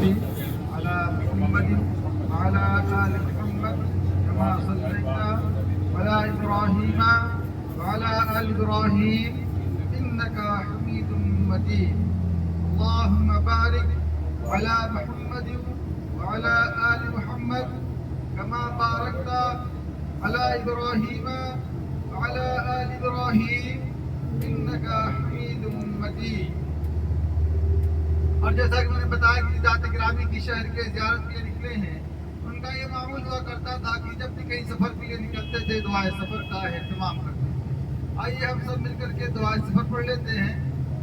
على محمد وعلى آل محمد كما صليت على إبراهيم وعلى آل إبراهيم إنك حميد مجيد اللهم بارك على محمد وعلى آل محمد كما باركت على إبراهيم وعلى آل إبراهيم إنك حميد مجيد. اور جیسا کہ میں نے بتایا کہ ذات گرامی کی شہر کے زیارت کے لیے نکلے ہیں، ان کا یہ معمول ہوا کرتا تھا کہ جب بھی کہیں سفر کے لیے نکلتے تھے دعائے سفر کا اہتمام کرتے تھے. آئیے ہم سب مل کر کے دعائے سفر پڑھ لیتے ہیں.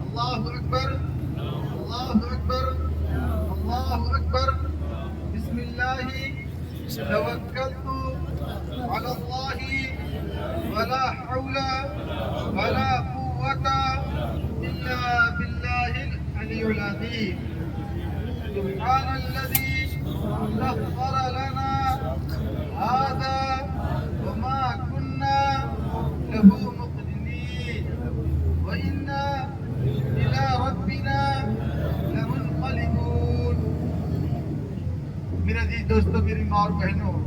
اللہ اکبر اللہ اکبر اللہ اکبر بسم اللہ توکلت علی اللہ ولا حول ولا قوة إلا بالله العلي العظيم. سبحان الذي سخر لنا هذا وما كنا له مقرنين وإنا إلى ربنا لمنقلبون. میرے عزیز دوستو، میری ماں اور بہنوں،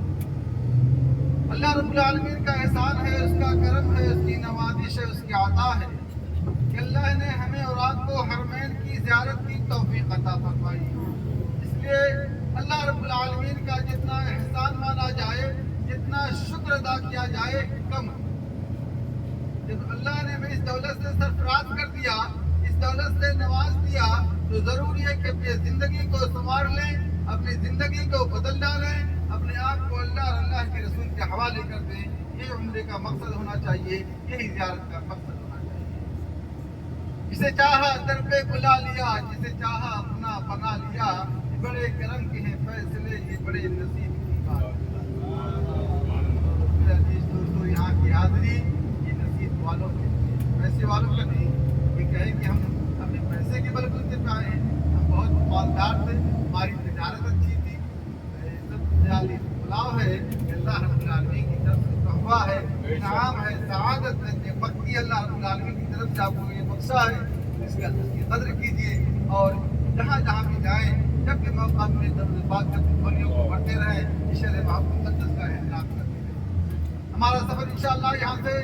اللہ رب العالمین کا احسان ہے، اس کا کرم ہے، اس کی نوازش ہے، اس کی عطا ہے کہ اللہ نے ہمیں اور آپ کو حرمین کی زیارت کی توفیق عطا فرمائی. اس لیے اللہ رب العالمین کا جتنا احسان مانا جائے، جتنا شکر ادا کیا جائے کم. جب اللہ نے ہمیں اس دولت سے سرفراز کر دیا، اس دولت سے نواز دیا، تو ضروری ہے کہ اپنی زندگی کو سنوار لیں، اپنی زندگی کو بدل ڈالیں، اپنے آپ کو اللہ اور اللہ کے رسول کے حوالے کر دیں. یہ عمرے کا مقصد ہونا چاہیے، یہی زیارت کا مقصد ہونا چاہیے. جسے چاہا در پہ بلا لیا، جسے چاہا اپنا بنا لیا. یہ بڑے کرم کے ہیں فیصلے، یہ بڑے نصیب کی بات. میرے عزیز دوستو، یہاں کی حاضری یہ نصیب والوں کے لیے، پیسے والوں کا نہیں. یہ کہیں کہ ہم اپنے پیسے کے بلبوتے پہ آئے ہیں، ہم بہت مالدار تھے، ہماری تجارت اچھی تھی. پلاؤ ہے اللہ رب العالمین کی طرف سے تحفہ ہے، انعام ہے، سعادت ہے، بختی اللہ رب العالمین کی طرف سے آپ کو یہ بخشا ہے. اس کی قدر کیجیے اور جہاں جہاں بھی جائیں، جب بھی موقع ملے درود پاک کی دھولیوں کو پڑھتے رہیں، شرع محبوب مقدس کا احترام کرتے رہیں. ہمارا سفر انشاءاللہ یہاں سے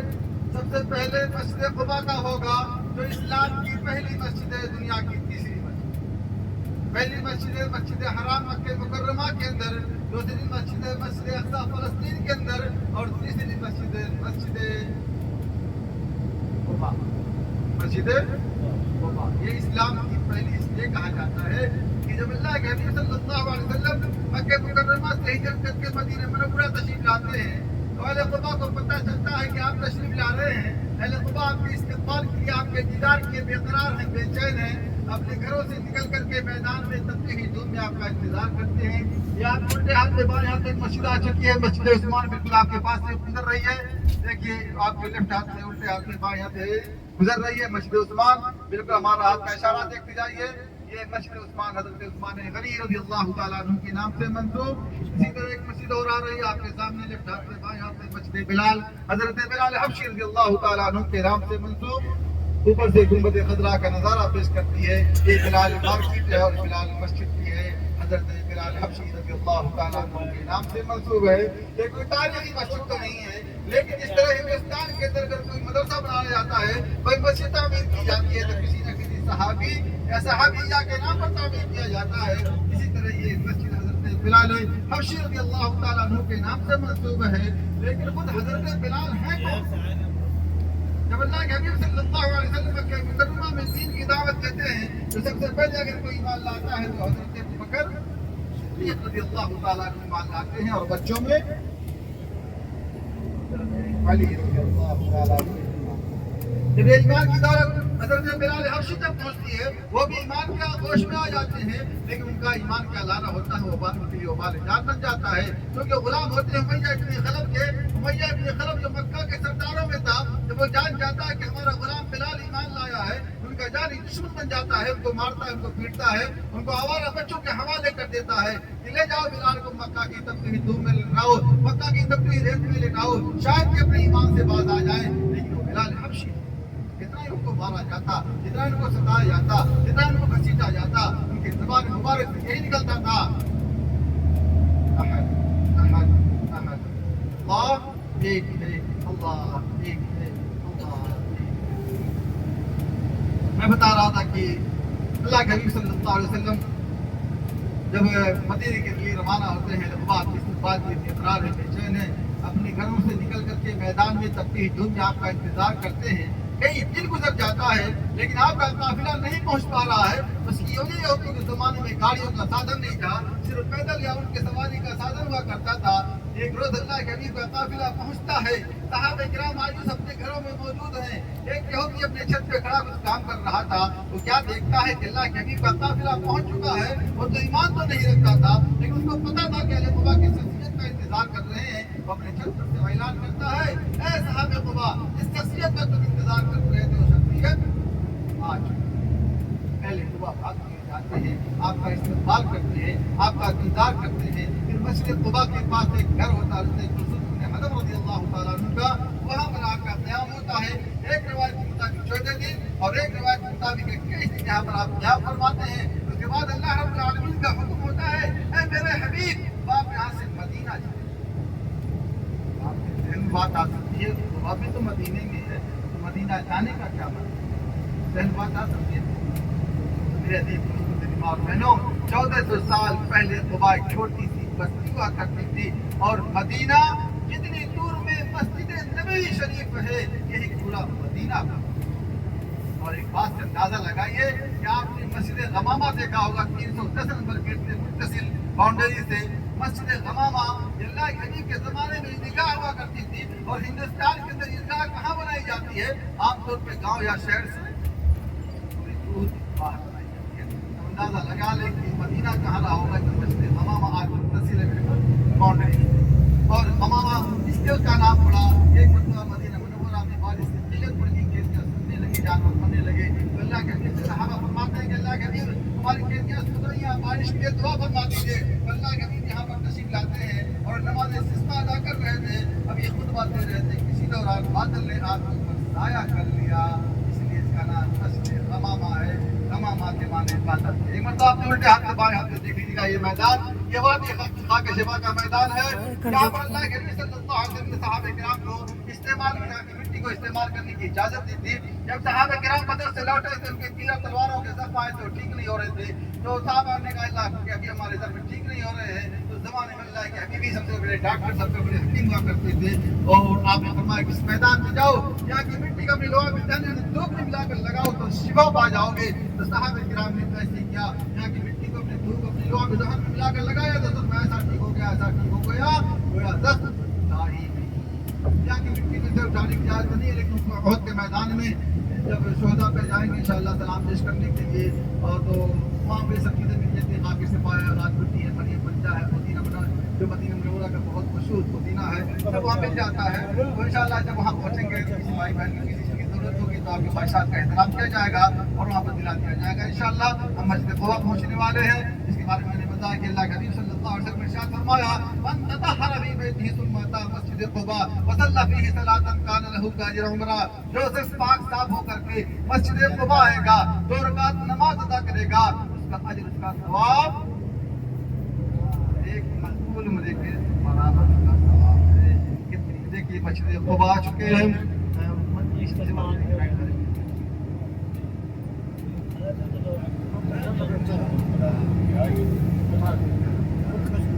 سب سے پہلے مسجد قباء کا ہوگا، جو اسلام کی پہلی مسجد ہے، دنیا کی تیسری مسجد. پہلی مسجد ہے مسجد حرام مکہ مکرمہ کے اندر، دوسری مسجد ہے مسجد اقصی فلسطین کے اندر، اور تیسری مسجد ہے مسجد قباء. مسجد قباء یہ اسلام کی پہلی اس لیے کہا جاتا ہے کہ جب اللہ کے حبیب صلی اللہ علیہ وسلم مکہ مکرمہ سے ہجرت کر کے مدینہ منورہ تشریف لاتے ہیں تو اہل قباء کو پتہ چلتا ہے کہ آپ تشریف لا رہے ہیں. اہل قباء آپ کے استقبال کے لیے، آپ کے دیدار کے لیے بے قرار ہیں، بے چین ہیں. اپنے گھروں سے نکل کر کے میدان میں تفریحی دھوم میں آپ کا انتظار کرتے ہیں. یہ آپ الٹے ہاتھ سے بائیں ہاتھ سے مسجد آ چکی ہے، مسجد عثمان بالکل آپ کے پاس سے گزر رہی ہے. دیکھیے آپ کے لیفٹ ہاتھ سے الٹے ہاتھ سے بائیں ہاتھ سے گزر رہی ہے مسجد عثمان. بالکل ہمارا ہاتھ کا اشارہ دیکھتے جائیے. یہ مسجد عثمان حضرت عثمان غنی رضی اللہ تعالیٰ عنہ کے نام سے منسوب. اسی طرح ایک مسجد اور آ رہی ہے آپ کے سامنے لیفٹ ہاتھ سے بائیں ہاتھ سے، مسجد بلال حضرت بلال حبشی رضی اللہ تعالیٰ عنہ کے نام سے منسوب. اوپر سے گنبد خضرا کا نظارہ پیش کرتی ہے. یہ بلال مارکیٹ ہے اور بلال مسجد بھی ہے، حضرت بلال حبشی رضی اللہ تعالیٰ عنہ کے نام سے منسوب ہے. یہ کوئی تاریخی مسجد تو نہیں ہے، لیکن جس طرح ہندوستان کے اندر اگر کوئی مدرسہ بنایا جاتا ہے، کوئی مسجد تعمیر کی جاتی ہے تو کسی نہ کسی صحابی یا صحابیہ کے نام پر تعمیر کیا جاتا ہے. اسی طرح یہ مسجد حضرت بلال حبشی رضی اللہ تعالیٰ عنہ کے نام سے منسوب ہے. لیکن خود حضرت بلال ہیں کون؟ جب اللہ کے حبیب صلی اللہ علیہ وسلم کے مکرمہ میں دین کی دعوت دیتے ہیں تو سب سے پہلے اگر کوئی ایمان لاتا ہے تو حضرت ابوبکر صدیق رضی اللہ تعالیٰ عنہ ایمان لاتے ہیں، اور بچوں میں علی رضی اللہ تعالیٰ عنہ. جب یہ ایمان کی دولت حضرت بلال حبشی تک پہنچتی ہے، وہ بھی ایمان کا گوش میں آ جاتے ہیں، لیکن ان کا ایمان کا لانا ہوتا ہے وبال کے لیے وبال جان بن جاتا ہے. کیونکہ غلام ہوتے ہیں امیہ ابن خلف کے. امیہ ابن خلف جو مکہ کے سرداروں میں تھا، جب وہ جان جاتا ہے کہ ہمارا غلام بلال ایمان لایا ہے، ان کا جانی دشمن بن جاتا ہے، ان کو مارتا ہے، ان کو پیٹتا ہے، ان کو آوارہ بچوں کے حوالے کر دیتا ہے کہ لے جاؤ بلال کو مکہ کی تپتی دھوم میں لٹاؤ، مکہ کی تپتی ریت میں لٹاؤ، شاید کہ اپنے ایمان سے باز آ جائیں. لیکن وہ بلال حبشی جتنا ان کو مارا جاتا، جتنا ان کو ستایا جاتا، جتنا ان کو گھسیٹا جاتا، ان उनके ज़बान मुबारक से यही निकलता था, अहद अहद अहद, अल्लाह एक है, अल्लाह एक है, अल्लाह एक है। मैं बता रहा था कि अल्लाह के हबीब सल्लल्लाहु अलैहि वसल्लम जब मदीने के लिए रवाना होते हैं, बात इस बात की इकरार है, बेचैन है, अपने घरों से निकल करके मैदान में तपती धूप में आपका इंतजार करते हैं। कई दिन गुजर जाता है लेकिन आपका काफिला नहीं पहुंच पा रहा है। उसकी वजह ये होती है कि जमाने में गाड़ियों का साधन नहीं था, सिर्फ पैदल या उनके सवारी का साधन हुआ करता था। एक रोज अल्लाह के हबीब का काफिला पहुंचता है, सहाबा किराम मायूस अपने घरों में मौजूद हैं। एक यहूदी अपने छत पे खड़ा कुछ काम कर रहा था, वो क्या देखता है कि अल्लाह के हबीब का काफिला पहुंच चुका है। वो तो ईमान तो नहीं रखता था लेकिन उसको पता था कि अली कुबा की शख्सियत का इंतजार कर रहे हैं। वो अपने छत पर से ऐलान करता है, ऐ साहब कुबा, इस शख्सियत का तुम इंतजार कर रहे थे, वो शख्सियत आ चुकी है। अहले कुबा भाग के जाते हैं, आपका इस्तकबाल करते हैं, आपका दीदार करते हैं। फिर मस्जिद कुबा के पास एक घर होता है हज़रत रज़ियल्लाहु ताला अन्हु का, वहाँ पर आपका क़याम होता है। एक रिवायत के मुताबिक 14 दिन और एक रिवायत के मुताबिक 21 दिन यहाँ पर आप क़याम फरमाते हैं। उसके बाद अल्लाह रब्बुल आलमीन का हुक्म होता है, ऐ मेरे हबीब, आप यहाँ से मदीना जाए। आपके ज़हन में बात आ सकती है, कुबा भी तो मदीने में है, तो मदीना जाने का क्या मतलब? ज़हन बात आ सकती है। मेरे अजीज दोस्तों और बहनों, 1400 साल पहले कुबा एक छोटी सी बस्ती हुआ करती थी और मदीना जितनी दूर में मस्जिद नबवी शरीफ है, यही पूरा मदीना था। और एक बात से अंदाजा लगाइए कि आपने मस्जिद गमामा देखा होगा, 310 नंबर गेट से मुत्तसिल बाउंड्री से मस्जिद गमामा अल्लाह के हबीब के ज़माने में ईदगाह हुआ करती थी। और हिंदुस्तान के अंदर ईदगाह कहाँ बनाई जाती है? आमतौर पर गाँव या शहर से थोड़ी दूर बाहर बनाई जाती है। तो अंदाजा लगा लें कि मदीना कहाँ रहा होगा जब मस्जिद गमामा आज मुत्तसिल बाउंड्री। और गमामा इसलिए उसका नाम पड़ा, एक मतलब मदीना मुनव्वरा में बारिश से किल्लत पड़ गई, खेतियाँ सूखने लगी, जानवर मरने लगे। तो अल्लाह के हबीब से सहाबा फरमाते हैं कि अल्लाह के हबीब, हमारी खेतियाँ सूख रही हैं, बारिश के लिए दुआ फरमा दीजिए। तो अल्लाह के हबीब यहाँ पर तशरीफ लाते हैं और नमाज इस्तिस्का अदा कर रहे थे। अब ये खुतबा दे रहे थे, किसी दौरान बादल ने आपके ऊपर साया कर लिया, इसलिए इसका नाम मस्जिद गमामा है। गमामा के माने बादल। एक मतलब आपने उल्टे हाथ से बाएं हाथ से देख लीजिएगा, ये मैदान, ये वादी खाक शिफा का मैदान है। यहाँ पर अल्लाह के नबी सल्लल्लाहु अलैहि वसल्लम ने सहाबा किराम को इस्तेमाल मिट्टी को इस्तेमाल करने की इजाजत दी थी। जब सहाबा किराम बदर से लौटे थे, उनके तीर तलवारों के जख्म आए थे, ठीक नहीं हो रहे थे। तो सहाबा ने कहा, अल्लाह के अभी हमारे जख्म ठीक नहीं हो रहे हैं। तो जमाने में अल्लाह के हबीबी सबसे बड़े डॉक्टर, सबसे बड़े हकीम हुआ करते थे। और आपने फरमाया कि इस मैदान में जाओ, यहाँ की मिट्टी का लोहा में धूप में मिलाकर लगाओ तो शिफा पा जाओगे। तो सहाबा किराम ने तो ऐसे किया, यहाँ की मिट्टी को अपने धूप अपने लोहा में जहन में मिलाकर लगाया तो ऐसा ठीक हो गया, ऐसा ठीक हो गया, गोया जख्म दाढ़ी में। यहाँ की मिट्टी में से उठाने की इजाजत नहीं है, लेकिन उहद के मैदान में जब शोहदा पे जाएंगे इंशाअल्लाह सलाम पेश करने के लिए, और तो वहाँ पे सब चीज़ें मिल जाती हैं। खाके से पाया, राजमिट्टी है, मरियम बच्चा है, पुदीना बना, जो मदीना मुनव्वरा का बहुत मशहूर पुदीना है, सब वहाँ मिल जाता है। तो इंशाअल्लाह जब वहाँ पहुँचेंगे तो किसी भाई बहन की किसी चीज़ की जरूरत होगी तो आपके ख्वाहिशात का एहतराम किया जाएगा और वहाँ पर दिला दिया जाएगा इंशाअल्लाह। हम मस्जिद कुबा पहुँचने वाले हैं, जिसके बारे में मैंने बताया कि अल्लाह के हबीब सल्लल्लाहु अलैहि वसल्लम ने इरशाद फरमाया, मन ततहहर फी बैतिही सुम्मा अता मस्जिद कुबा व सल्ला फीही सलातन कान लहू काजिर उमरा। जो शख्स पाक साफ होकर के मस्जिद कुबा आएगा, 2 रकात नमाज अदा करेगा, उसका अजर, उसका सवाब एक मकबूल उम्रे के बराबर का सवाब है। कितनी देखिए मस्जिद कुबा आ चुके हैं।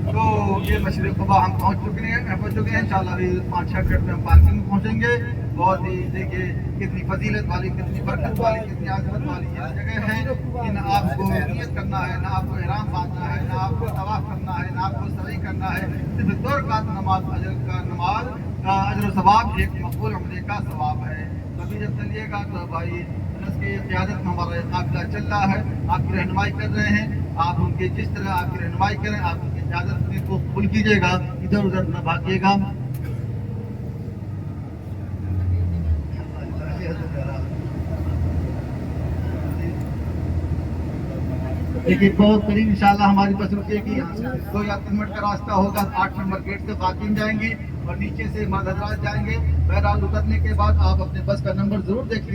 तो ये मस्जिद कुबा हम पहुंच चुके हैं इंशाअल्लाह। अभी 5-6 मिनट में हम पार्किंग में पहुंचेंगे। बहुत ही देखिए कितनी फजीलत वाली, कितनी बरकत वाली, कितनी आज़मत वाली ये जगह है कि न आपको नियत करना है, ना आपको इहराम बांधना है, ना आपको तवाफ करना है, ना आपको सही करना है। सिर्फ 2 रकात नमाज का अजर सवाब, एक मकबूल उम्रे का सवाब है। कभी जब चलिएगा तो भाई की क़यादत में हमारा काफ़िला चल रहा है, आपकी रहनुमाई कर रहे हैं। आप उनके जिस तरह आपकी रहनुमाई करें, आप उनकी इजाज़त को कबूल कीजिएगा, इधर उधर न भागिएगा। देखिए बहुत करीब इंशाल्लाह हमारी बस रुकेगी, यहाँ से 2 या 3 मिनट का रास्ता होगा। 8 नंबर गेट से पार्किंग जाएंगे और नीचे से मददराज जाएंगे। बहरहाल उतरने के बाद आप अपने बस का नंबर जरूर देख लीजिए।